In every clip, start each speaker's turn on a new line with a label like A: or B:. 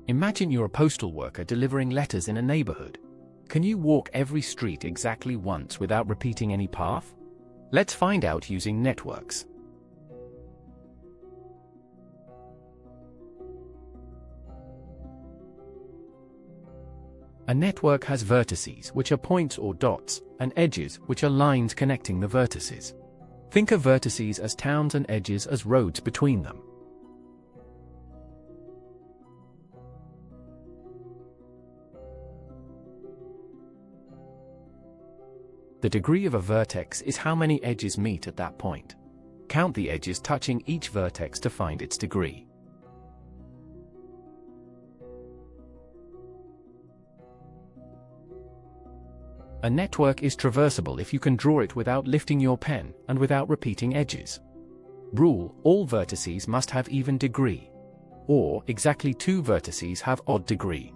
A: Imagine you're a postal worker delivering letters in a neighborhood. Can you walk every street exactly once without repeating any path? Let's find out using networks. A network has vertices, which are points or dots, and edges, which are lines connecting the vertices. Think of vertices as towns and edges as roads between them. The degree of a vertex is how many edges meet at that point. Count the edges touching each vertex to find its degree. A network is traversable if you can draw it without lifting your pen and without repeating edges. Rule: all vertices must have even degree, or exactly two vertices have odd degree.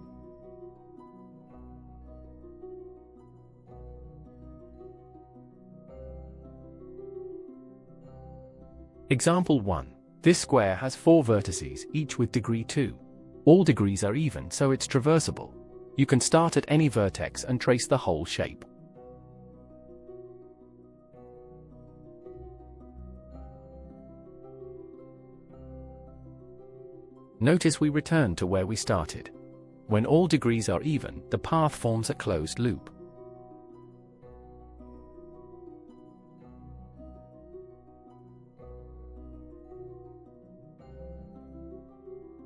A: Example 1. This square has 4 vertices, each with degree 2. All degrees are even, so it's traversable. You can start at any vertex and trace the whole shape. Notice we return to where we started. When all degrees are even, the path forms a closed loop.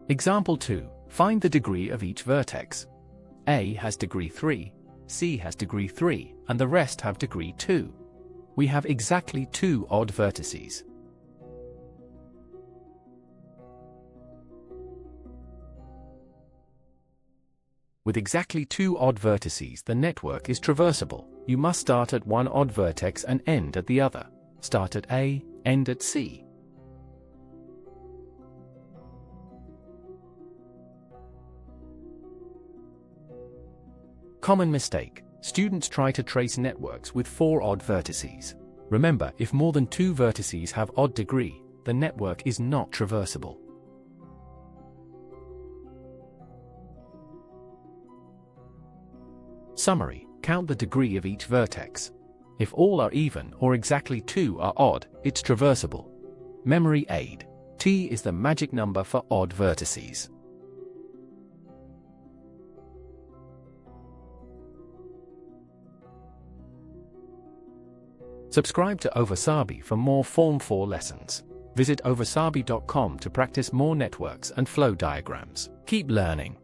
A: Example 2. Find the degree of each vertex. A has degree 3, C has degree 3, and the rest have degree 2. We have exactly 2 odd vertices. With exactly 2 odd vertices, the network is traversable. You must start at one odd vertex and end at the other. Start at A, end at C. Common mistake. Students try to trace networks with 4 odd vertices. Remember, if more than 2 vertices have odd degree, the network is not traversable. Summary: count the degree of each vertex. If all are even or exactly 2 are odd, it's traversable. Memory aid: T is the magic number for odd vertices. Subscribe to Ovasaabi for more Form 4 lessons. Visit ovasaabi.com to practice more networks and flow diagrams. Keep learning.